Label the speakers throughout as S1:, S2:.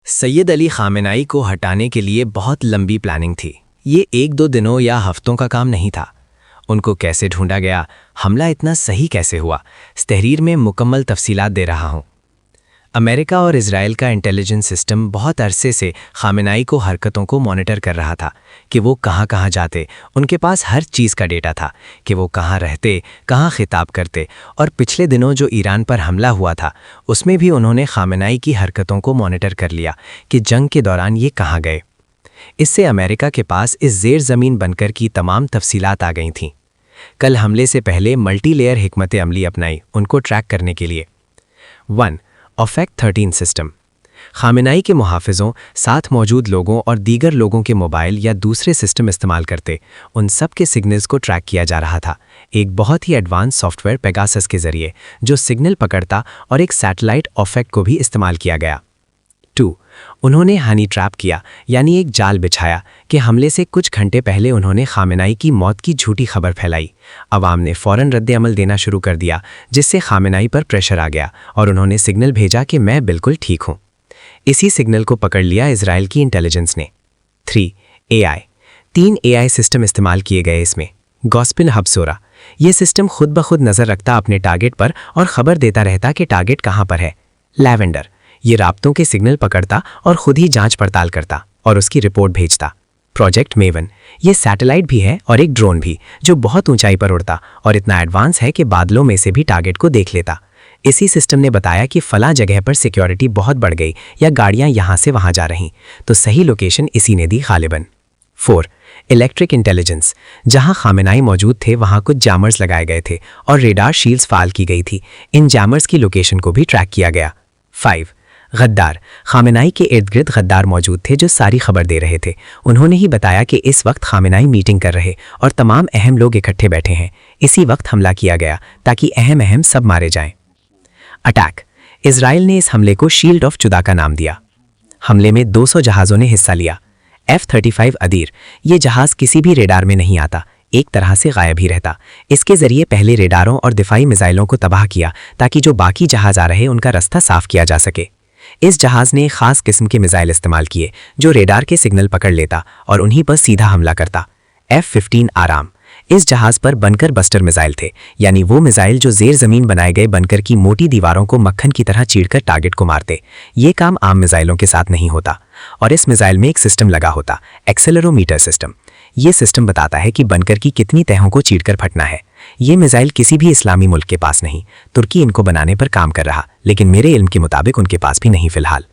S1: सैयद अली खामेनाई को हटाने के लिए बहुत लंबी प्लानिंग थी। ये एक दो दिनों या हफ्तों का काम नहीं था। उनको कैसे ढूंढा गया, हमला इतना सही कैसे हुआ, इस तहरीर में मुकम्मल तफसीलात दे रहा हूँ। अमेरिका और इजराइल का इंटेलिजेंस सिस्टम बहुत अरसे से खामेनाई को हरकतों को मॉनिटर कर रहा था कि वो कहाँ कहाँ जाते। उनके पास हर चीज़ का डेटा था कि वो कहाँ रहते, कहाँ खिताब करते। और पिछले दिनों जो ईरान पर हमला हुआ था उसमें भी उन्होंने खामेनाई की हरकतों को मॉनिटर कर लिया कि जंग के दौरान ये कहाँ गए। इससे अमेरिका के पास इस ज़ेर ज़मीन बनकर की तमाम तफसीलात आ गई थीं। कल हमले से पहले मल्टी लेयर हिकमत अमली अपनाई उनको ट्रैक करने के लिए। 1. OFAC 13 system. खामेनाई के मुहाफ़िज़ों, साथ मौजूद लोगों और दीगर लोगों के मोबाइल या दूसरे सिस्टम इस्तेमाल करते उन सब के सिग्नल्स को ट्रैक किया जा रहा था एक बहुत ही एडवांस सॉफ्टवेयर पेगासस के ज़रिए जो सिग्नल पकड़ता, और एक सैटेलाइट OFAC को भी इस्तेमाल किया गया। 2. उन्होंने हनी ट्रैप किया, यानी एक जाल बिछाया कि हमले से कुछ घंटे पहले उन्होंने खामेनाई की मौत की झूठी खबर फैलाई। अवाम ने फ़ौरन रद्द-ए-अमल देना शुरू कर दिया, जिससे खामेनाई पर प्रेशर आ गया और उन्होंने सिग्नल भेजा कि मैं बिल्कुल ठीक हूँ। इसी सिग्नल को पकड़ लिया इजराइल की इंटेलिजेंस ने। 3. AI। 3 AI सिस्टम इस्तेमाल किए गए इसमें। गॉस्पिन हबसोरा। ये सिस्टम खुद ब खुद नज़र रखता अपने टारगेट पर और ख़बर देता रहता कि टारगेट कहाँ पर है। लैवेंडर। ये राब्तों के सिग्नल पकड़ता और खुद ही जांच पड़ताल करता और उसकी रिपोर्ट भेजता। Project maven. ये सैटेलाइट भी है और एक ड्रोन भी जो बहुत ऊंचाई पर उड़ता और इतना एडवांस है कि बादलों में से भी टारगेट को देख लेता। इसी सिस्टम ने बताया कि फला जगह पर सिक्योरिटी बहुत बढ़ गई या गाड़ियां यहां से वहां जा रहीं, तो सही लोकेशन इसी ने दी गालिबन। 4. Electric intelligence. जहां खामेनाई मौजूद थे वहां कुछ जैमर्स लगाए गए थे और रेडार शील्ड्स फाल की गई थी। इन जैमर्स की लोकेशन को भी ट्रैक किया गया। 5. गद्दार। खामेनाई के इर्द गिर्द गद्दार मौजूद थे जो सारी खबर दे रहे थे। उन्होंने ही बताया कि इस वक्त खामेनाई मीटिंग कर रहे और तमाम अहम लोग इकट्ठे बैठे हैं। इसी वक्त हमला किया गया ताकि अहम सब मारे जाएं। अटैक। इजराइल ने इस हमले को शील्ड ऑफ जुदा का नाम दिया। हमले में 200 जहाज़ों ने हिस्सा लिया। F-35 अदीर। ये जहाज़ किसी भी रेडार में नहीं आता, एक तरह से गायब ही रहता। इसके ज़रिए पहले रेडारों और दिफाई मिसाइलों को तबाह किया ताकि जो बाकी जहाज़ आ रहे उनका रास्ता साफ किया जा सके। इस जहाज़ ने ख़ास किस्म के मिसाइल इस्तेमाल किए जो रेडार के सिग्नल पकड़ लेता और उन्हीं पर सीधा हमला करता। F-15 आराम। इस जहाज़ पर बनकर बस्टर मिसाइल थे, यानी वो मिसाइल जो ज़ेर ज़मीन बनाए गए बनकर की मोटी दीवारों को मक्खन की तरह चीरकर टारगेट को मारते। ये काम आम मिसाइलों के साथ नहीं होता और इस मिसाइल में एक सिस्टम लगा होता, एक्सेलेरोमीटर सिस्टम। ये सिस्टम बताता है कि बनकर की कितनी तहों को चीरकर फटना है। ये मिसाइल किसी भी इस्लामी मुल्क के पास नहीं। तुर्की इनको बनाने पर काम कर रहा, लेकिन मेरे इल्म के मुताबिक उनके पास भी नहीं फिलहाल।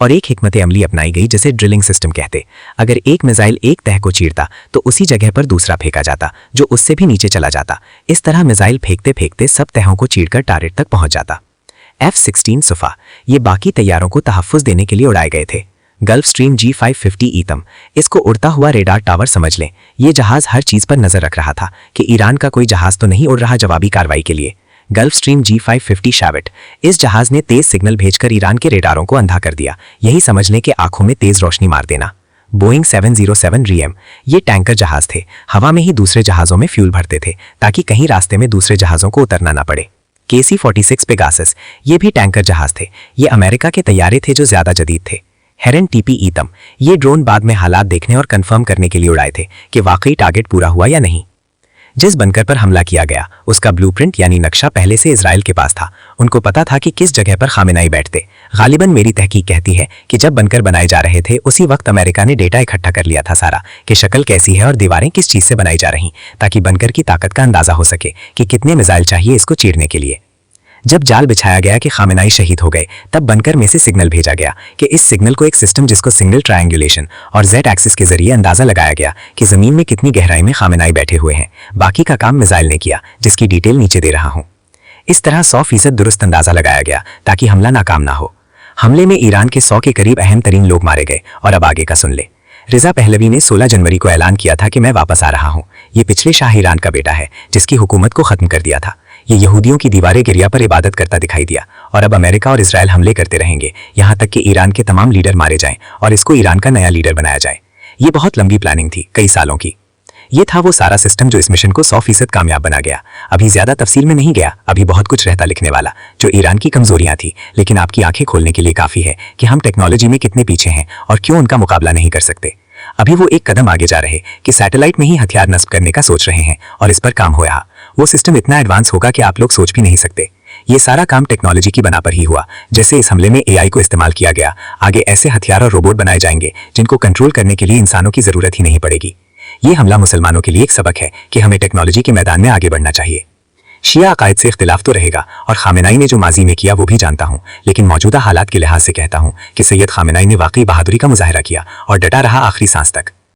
S1: और एक हिकमत अमली अपनाई गई जिसे ड्रिलिंग सिस्टम कहते। अगर एक मिसाइल एक तह को चीरता तो उसी जगह पर दूसरा फेंका जाता जो उससे भी नीचे चला जाता। इस तरह मिसाइल फेंकते फेंकते सब तहों को चीरकर टारगेट तक पहुंच जाता। F-16 सुफा। ये बाकी तैयारों को तहफ़्फ़ुज़ देने के लिए उड़ाए गए थे। Gulf stream G550 ईतम। इसको उड़ता हुआ रेडार टावर समझ लें। ये जहाज़ हर चीज़ पर नज़र रख रहा था कि ईरान का कोई जहाज़ तो नहीं उड़ रहा जवाबी कार्रवाई के लिए। Gulf stream G550 शैवेट। इस जहाज़ ने तेज़ सिग्नल भेजकर ईरान के रेडारों को अंधा कर दिया। यही समझ लें कि आंखों में तेज़ रोशनी मार देना। बोइंग 707 रिएम। ये टैंकर जहाज़ थे, हवा में ही दूसरे जहाज़ों में फ्यूल भरते थे ताकि कहीं रास्ते में दूसरे जहाज़ों को उतरना ना पड़े। KC-46 Pegasus. ये भी टैंकर जहाज़ थे। ये अमेरिका के तैयारे थे जो ज़्यादा जदीद थे। हेरन TP ईतम। ये ड्रोन बाद में हालात देखने और कंफर्म करने के लिए उड़ाए थे कि वाकई टारगेट पूरा हुआ या नहीं। जिस बनकर पर हमला किया गया उसका ब्लूप्रिंट यानी नक्शा पहले से इजराइल के पास था। उनको पता था कि किस जगह पर खामेनाई बैठते। गालिबन मेरी तहकीक कहती है कि जब बनकर बनाए जा रहे थे उसी वक्त अमेरिका ने डेटा इकट्ठा कर लिया था सारा कि शक्ल कैसी है और दीवारें किस चीज़ से बनाई जा रही, ताकि बनकर की ताकत का अंदाज़ा हो सके कि कितने मिसाइल चाहिए इसको चीरने के लिए। जब जाल बिछाया गया कि खामेनाई शहीद हो गए तब बनकर में से सिग्नल भेजा गया कि इस सिग्नल को एक सिस्टम जिसको सिग्नल ट्रायंगुलेशन और Z एक्सिस के जरिए अंदाज़ा लगाया गया कि ज़मीन में कितनी गहराई में खामेनाई बैठे हुए हैं। बाकी का काम मिसाइल ने किया जिसकी डिटेल नीचे दे रहा हूँ। इस तरह 100% दुरुस्त अंदाज़ा लगाया गया ताकि हमला नाकाम ना हो। हमले में ईरान के 100 के करीब अहम तरीन लोग मारे गए। और अब आगे का सुन ले। रिजा पहलवी ने 16 जनवरी को ऐलान किया था कि मैं वापस आ रहा हूँ। ये पिछले शाह ईरान का बेटा है जिसकी हुकूमत को ख़त्म कर दिया था। ये यहूदियों की दीवारें गिरिया पर इबादत करता दिखाई दिया और अब अमेरिका और इजराइल हमले करते रहेंगे यहाँ तक कि ईरान के तमाम लीडर मारे जाएं और इसको ईरान का नया लीडर बनाया जाए। ये बहुत लंबी प्लानिंग थी, कई सालों की।
S2: ये था वो सारा सिस्टम जो इस मिशन को 100% कामयाब बना गया। अभी ज्यादा तफसील में नहीं गया, अभी बहुत कुछ रहता लिखने वाला, जो ईरान की कमजोरियां थी, लेकिन आपकी आंखें खोलने के लिए काफी है कि हम टेक्नोलॉजी में कितने पीछे हैं और क्यों उनका मुकाबला नहीं कर सकते। अभी वो एक कदम आगे जा रहे कि सैटेलाइट में ही हथियार नस्ब करने का सोच रहे हैं और इस पर काम हो रहा। वो सिस्टम इतना एडवांस होगा कि आप लोग सोच भी नहीं सकते। ये सारा काम टेक्नोलॉजी की बना पर ही हुआ। जैसे इस हमले में एआई को इस्तेमाल किया गया, आगे ऐसे हथियार और रोबोट बनाए जाएंगे जिनको कंट्रोल करने के लिए इंसानों की जरूरत ही नहीं पड़ेगी। ये हमला मुसलमानों के लिए एक सबक है कि हमें टेक्नोलॉजी के मैदान में आगे बढ़ना चाहिए। शिया अकायद से इख्तिलाफ तो रहेगा और खामेनाई ने जो माजी में किया वो भी जानता हूँ, लेकिन मौजूदा हालात के लिहाज से कहता हूँ कि सैयद खामेनाई ने वाकई बहादुरी का मुजाहरा किया और डटा रहा आखिरी सांस तक।